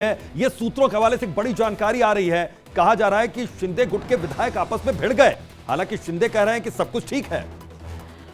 ये सूत्रों के हवाले से एक बड़ी जानकारी आ रही है। कहा जा रहा है कि शिंदे गुट के विधायक आपस में भिड़ गए। हालांकि शिंदे कह रहे हैं कि सब कुछ ठीक है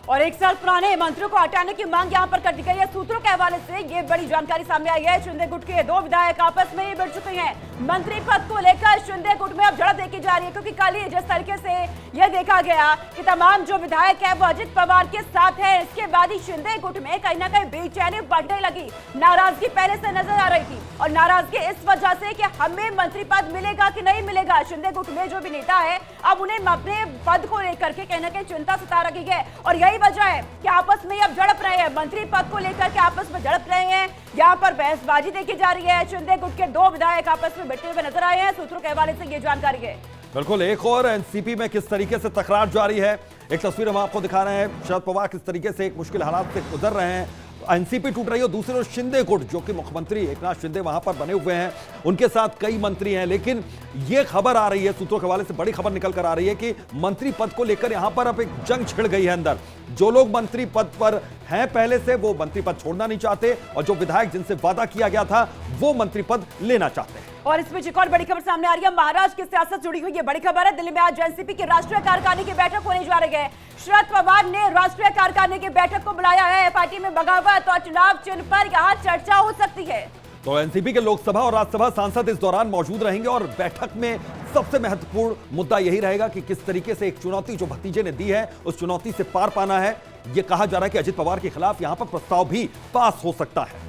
और 1 साल पुराने मंत्रियों को हटाने की मांग यहां पर कर दी गई है। सूत्रों के हवाले से ये बड़ी जानकारी सामने आई है। शिंदे गुट के 2 विधायक आपस में ही भिड़ चुके हैं। मंत्री पद को लेकर शिंदे गुट में अब झड़प देखी जा रही है, क्योंकि कल ही जिस तरीके से यह देखा गया कि तमाम जो विधायक है वो अजित पवार के साथ है, इसके बाद ही शिंदे गुट में कहीं ना कहीं बेचैनी बढ़ने लगी। नाराजगी पहले से नजर आ रही थी और नाराजगी इस वजह से कि हमें मंत्री पद मिलेगा कि नहीं मिलेगा। शिंदे गुट में जो भी नेता है अब उन्हें अपने पद को लेकर के कहीं ना कहीं चिंता सता रखी है और यही वजह है कि आपस में अब झड़प रहे हैं। मंत्री पद को लेकर के आपस में झड़प रहे हैं। यहाँ पर बहसबाजी देखी जा रही है। शिंदे गुट के 2 विधायक आपस में भिड़ते हुए नजर आए हैं। सूत्रों के हवाले से ये जानकारी है। बिल्कुल, एक और एनसीपी में किस तरीके से तकरार जारी है, एक तस्वीर हम आपको दिखा रहे हैं। शरद पवार किस तरीके से एक मुश्किल हालात से गुजर रहे हैं, एनसीपी टूट रही है। दूसरी ओर शिंदे गुट, जो कि मुख्यमंत्री एकनाथ शिंदे वहां पर बने हुए हैं, उनके साथ कई मंत्री हैं। लेकिन यह खबर आ रही है, सूत्रों के हवाले से बड़ी खबर निकल कर आ रही है कि मंत्री पद को लेकर यहां पर अब एक जंग छिड़ गई है अंदर। जो लोग मंत्री पद पर हैं पहले से, वो मंत्री पद छोड़ना नहीं चाहते और जो विधायक जिनसे वादा किया गया था वो मंत्री पद लेना चाहते हैं। और इस बीच एक और बड़ी खबर सामने आ रही है। महाराष्ट्र की सियासत जुड़ी हुई ये बड़ी खबर है। दिल्ली में आज एनसीपी की राष्ट्रीय कार्यकारिणी की बैठक होने जा रही है। शरद पवार ने राष्ट्रीय कार्यकारिणी की बैठक को बुलाया है। पार्टी में बगावत और चुनाव चिन्ह पर यहाँ चर्चा हो सकती है। तो एनसीपी के लोकसभा और राज्यसभा सांसद इस दौरान मौजूद रहेंगे और बैठक में सबसे महत्वपूर्ण मुद्दा यही रहेगा कि किस तरीके से एक चुनौती जो भतीजे ने दी है उस चुनौती से पार पाना है। यह कहा जा रहा है कि अजित पवार के खिलाफ यहां पर प्रस्ताव भी पास हो सकता है।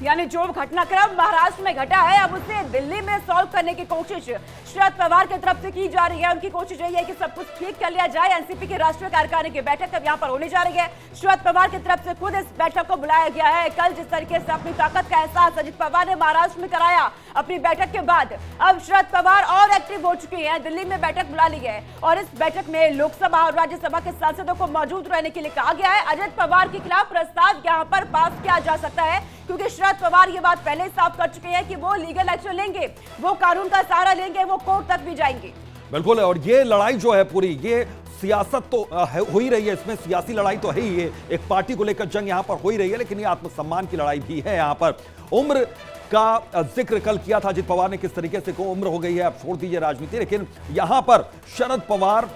यानी जो घटनाक्रम महाराष्ट्र में घटा है अब उसे दिल्ली में सॉल्व करने की कोशिश शरद पवार की तरफ से की जा रही है। उनकी कोशिश यही है कि सब कुछ ठीक कर लिया जाए। एनसीपी की राष्ट्रीय कार्यकारिणी की बैठक अब यहां पर होने जा रही है। शरद पवार की तरफ से खुद इस बैठक को बुलाया गया है। कल जिस तरीके से अपनी ताकत का एहसास अजित पवार ने महाराष्ट्र में कराया अपनी बैठक के बाद, अब शरद पवार और एक्टिव हो चुके हैं। दिल्ली में बैठक बुला ली है और इस बैठक में लोकसभा और राज्यसभा के सांसदों को मौजूद रहने के लिए कहा गया है। अजित पवार के खिलाफ प्रस्ताव यहाँ पर पास किया जा सकता है, क्योंकि शरद पवार ये बात पहले साफ कर चुके हैं कि वो लीगल एक्शन लेंगे, वो कानून का सहारा लेंगे, वो कोर्ट तक भी जाएंगे। बिल्कुल, और ये लड़ाई जो है पूरी, ये सियासत तो हो ही रही है, इसमें सियासी लड़ाई तो है ही है। एक पार्टी को लेकर जंग यहां पर हो ही रही है, लेकिन ये आत्मसम्मान की लड़ाई भी है। यहां पर उम्र का जिक्र कल किया था अजित पवार ने, किस तरीके से को उम्र हो गई है, अब छोड़ दीजिए राजनीति। लेकिन यहां पर शरद पवार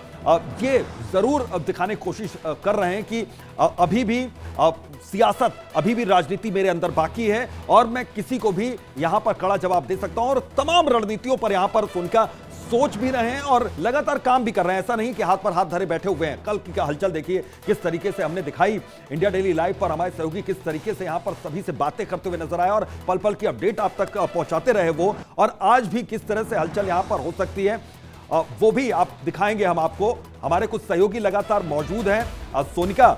ये जरूर दिखाने की कोशिश कर रहे हैं कि अभी भी सियासत, अभी भी राजनीति मेरे अंदर बाकी है और मैं किसी को भी यहां पर कड़ा जवाब दे सकता हूं। और तमाम रणनीतियों पर यहां पर उनका सोच भी रहे हैं और लगातार काम भी कर रहे हैं। ऐसा नहीं कि हाथ पर हाथ धरे बैठे हुए हैं। कल की हलचल देखिए किस तरीके से हमने दिखाई। इंडिया डेली लाइव पर हमारे सहयोगी किस तरीके से यहां पर सभी से बातें करते हुए नजर आए और पल पल की अपडेट आप तक पहुंचाते रहे वो। और आज भी किस तरह से हलचल यहां पर हो सकती है वो भी आप दिखाएंगे हम आपको। हमारे कुछ सहयोगी लगातार मौजूद हैं। सोनिका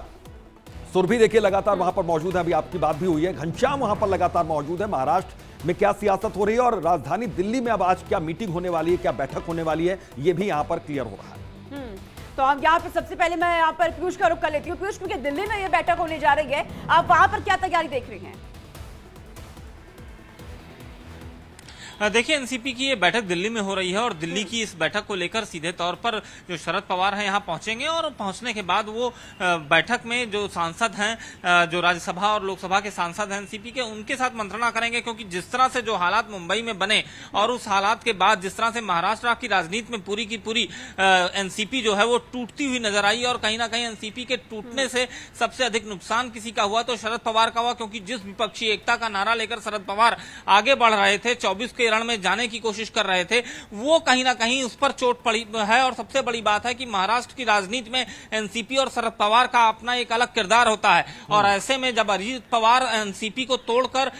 सुरभि देखिए लगातार वहां पर मौजूद है, अभी आपकी बात भी हुई है। घनश्याम वहां पर लगातार मौजूद है। महाराष्ट्र में क्या सियासत हो रही है और राजधानी दिल्ली में अब आज क्या मीटिंग होने वाली है, क्या बैठक होने वाली है, ये भी यहां पर क्लियर हो रहा है। तो हम यहाँ पर सबसे पहले मैं यहाँ पर पीयूष का रुख कर लेती हूँ। पीयूष, क्योंकि दिल्ली में ये बैठक होने जा रही है, आप वहां पर क्या तैयारी देख रही हैं? देखिए, एनसीपी की ये बैठक दिल्ली में हो रही है और दिल्ली की इस बैठक को लेकर सीधे तौर पर जो शरद पवार हैं यहाँ पहुंचेंगे और पहुंचने के बाद वो बैठक में जो सांसद हैं, जो राज्यसभा और लोकसभा के सांसद हैं एनसीपी के, उनके साथ मंत्रणा करेंगे। क्योंकि जिस तरह से जो हालात मुंबई में बने और उस हालात के बाद जिस तरह से महाराष्ट्र की राजनीति में पूरी की पूरी एनसीपी जो है वो टूटती हुई नजर आई और कहीं ना कहीं एनसीपी के टूटने से सबसे अधिक नुकसान किसी का हुआ तो शरद पवार का हुआ। क्योंकि जिस विपक्षी एकता का नारा लेकर शरद पवार आगे बढ़ रहे थे, 24 के रण में जाने की कोशिश कर रहे थे, वो कहीं ना कहीं उस पर चोट पड़ी है। और सबसे बड़ी बात है कि महाराष्ट्र की राजनीति में एनसीपी और शरद पवार का अपना एक अलग किरदार होता है। और ऐसे में जब अजित पवार एनसीपी को तोड़कर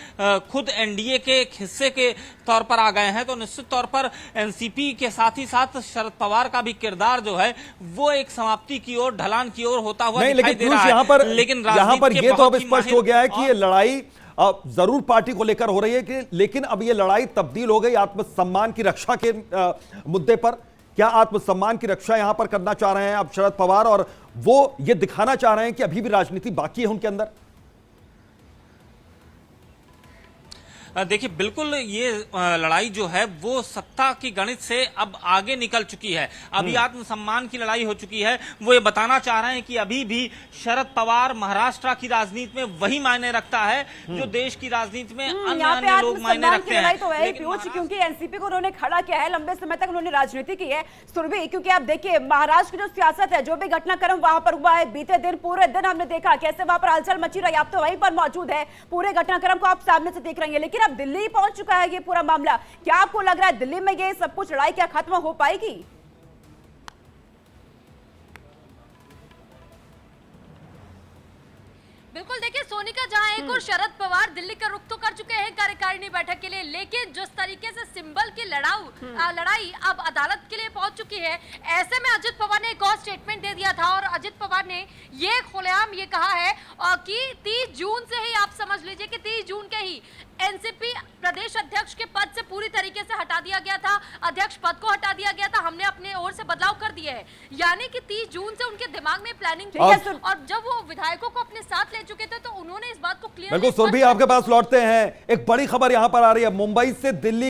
खुद एनडीए के एक हिस्से के तौर पर आ गए हैं, तो निश्चित तौर पर एनसीपी के साथ ही साथ शरद पवार का भी किरदार जो है वो एक समाप्ति की ओर, ढलान की ओर होता हुआ दिखाई दे रहा है। लेकिन यहाँ पर ये तो अब स्पष्ट हो गया है कि ये लड़ाई जरूर पार्टी को लेकर हो रही है कि, लेकिन अब ये लड़ाई तब्दील हो गई आत्मसम्मान की रक्षा के मुद्दे पर। क्या आत्मसम्मान की रक्षा यहां पर करना चाह रहे हैं अब शरद पवार और वो ये दिखाना चाह रहे हैं कि अभी भी राजनीति बाकी है उनके अंदर? देखिए बिल्कुल ये लड़ाई जो है वो सत्ता की गणित से अब आगे निकल चुकी है। अभी आत्मसम्मान की लड़ाई हो चुकी है। वो ये बताना चाह रहे हैं कि अभी भी शरद पवार महाराष्ट्र की राजनीति में वही मायने रखता है जो देश की राजनीति में अन्य लोग मायने रखते हैं। तो है क्योंकि एनसीपी को उन्होंने खड़ा किया है, लंबे समय तक उन्होंने राजनीति की है सुरभि, क्योंकि आप देखिए महाराष्ट्र की जो सियासत है, जो भी घटनाक्रम वहां पर हुआ है बीते दिन, पूरे दिन हमने देखा कैसे वहां पर हलचल मची रही। आप तो वहीं पर मौजूद है, पूरे घटनाक्रम को आप सामने से देख रही है, लेकिन अब दिल्ली पहुंच चुका है ये पूरा मामला। क्या आपको लग रहा है दिल्ली में ये सब कुछ लड़ाई क्या खत्म हो पाएगी? बिल्कुल, देखिए सोनिका, जहां एक और शरद पवार दिल्ली का रुख तो कर चुके हैं कार्यकारिणी बैठक के लिए, लेकिन जिस तरीके से सिंबल की लड़ाई अब अदालत के लिए पहुंच चुकी है, ऐसे में अजित पवार ने एक और स्टेटमेंट दे दिया था और अजित पवार ने ये खुलेआम ये कहा है कि 30 जून से ही आप समझ लीजिए कि 30 जून के ही एनसीपी प्रदेश अध्यक्ष के पद से पूरी तरीके से हटा दिया गया था, अध्यक्ष पद को हटा दिया गया था, हमने अपने ओर से बदलाव कर दिए है। यानी कि 30 जून से उनके दिमाग में प्लानिंग थी और जब वो विधायकों को अपने साथ ले चुके थे तो उन्होंने इस बात को क्लियर। बिल्कुल सुरभि, आपके पास लौटते हैं। एक बड़ी खबर यहां पर आ रही है मुंबई से दिल्ली